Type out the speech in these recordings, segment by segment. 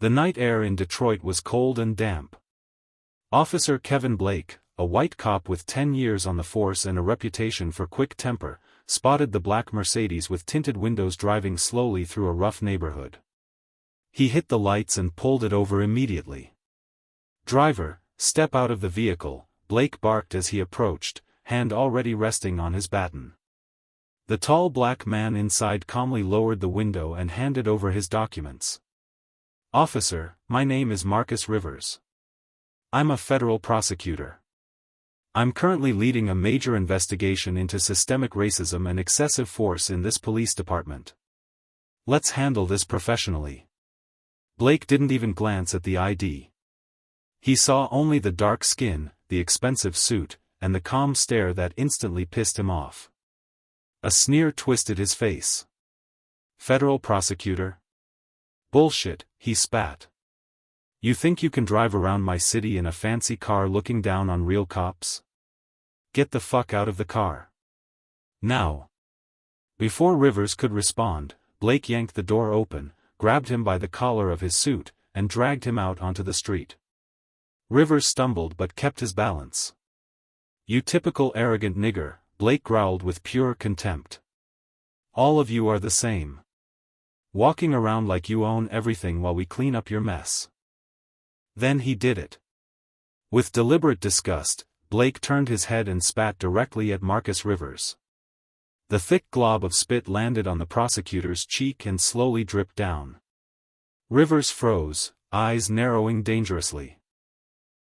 The night air in Detroit was cold and damp. Officer Kevin Blake, a white cop with 10 years on the force and a reputation for quick temper, spotted the black Mercedes with tinted windows driving slowly through a rough neighborhood. He hit the lights and pulled it over immediately. "Driver, step out of the vehicle," Blake barked as he approached, hand already resting on his baton. The tall black man inside calmly lowered the window and handed over his documents. "Officer, my name is Marcus Rivers. I'm a federal prosecutor. I'm currently leading a major investigation into systemic racism and excessive force in this police department. Let's handle this professionally." Blake didn't even glance at the ID. He saw only the dark skin, the expensive suit, and the calm stare that instantly pissed him off. A sneer twisted his face. "Federal prosecutor? Bullshit," he spat. "You think you can drive around my city in a fancy car looking down on real cops? Get the fuck out of the car. Now." Before Rivers could respond, Blake yanked the door open, grabbed him by the collar of his suit, and dragged him out onto the street. Rivers stumbled but kept his balance. "You typical arrogant nigger," Blake growled with pure contempt. "All of you are the same. Walking around like you own everything while we clean up your mess." Then he did it. With deliberate disgust, Blake turned his head and spat directly at Marcus Rivers. The thick glob of spit landed on the prosecutor's cheek and slowly dripped down. Rivers froze, eyes narrowing dangerously.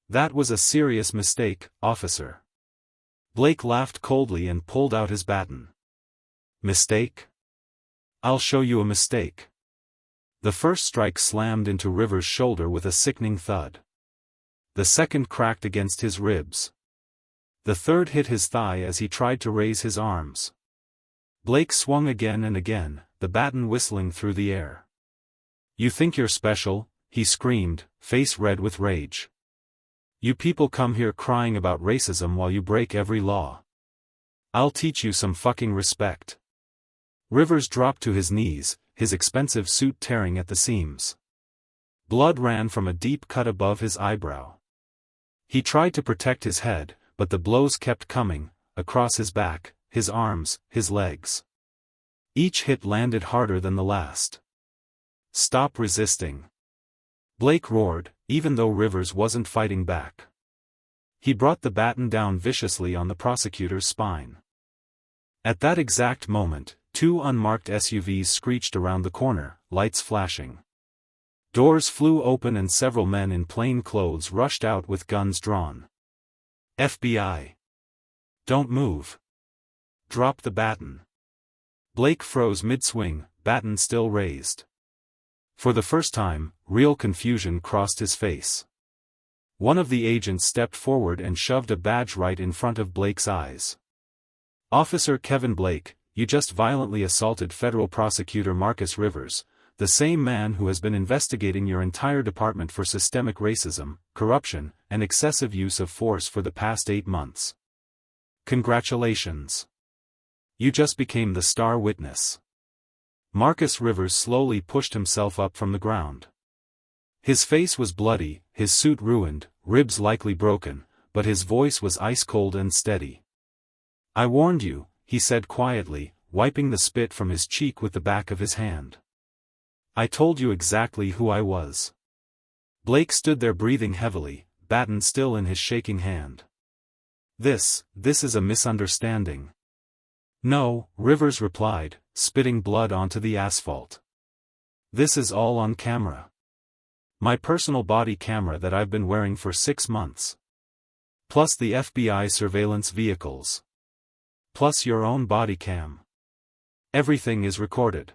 "That was a serious mistake, officer." Blake laughed coldly and pulled out his baton. "Mistake? I'll show you a mistake." The first strike slammed into Rivers' shoulder with a sickening thud. The second cracked against his ribs. The third hit his thigh as he tried to raise his arms. Blake swung again and again, the baton whistling through the air. "You think you're special?" he screamed, face red with rage. "You people come here crying about racism while you break every law. I'll teach you some fucking respect." Rivers dropped to his knees, his expensive suit tearing at the seams. Blood ran from a deep cut above his eyebrow. He tried to protect his head, but the blows kept coming, across his back, his arms, his legs. Each hit landed harder than the last. "Stop resisting," Blake roared, even though Rivers wasn't fighting back. He brought the baton down viciously on the prosecutor's spine. At that exact moment, two unmarked SUVs screeched around the corner, lights flashing. Doors flew open and several men in plain clothes rushed out with guns drawn. "FBI. Don't move. Drop the baton." Blake froze mid-swing, baton still raised. For the first time, real confusion crossed his face. One of the agents stepped forward and shoved a badge right in front of Blake's eyes. "Officer Kevin Blake, you just violently assaulted federal prosecutor Marcus Rivers, the same man who has been investigating your entire department for systemic racism, corruption, and excessive use of force for the past 8 months. Congratulations. You just became the star witness." Marcus Rivers slowly pushed himself up from the ground. His face was bloody, his suit ruined, ribs likely broken, but his voice was ice-cold and steady. "I warned you," he said quietly, wiping the spit from his cheek with the back of his hand. "I told you exactly who I was." Blake stood there breathing heavily, baton still in his shaking hand. This is a misunderstanding." "No," Rivers replied, spitting blood onto the asphalt. "This is all on camera. My personal body camera that I've been wearing for 6 months. Plus the FBI surveillance vehicles. Plus your own body cam. Everything is recorded."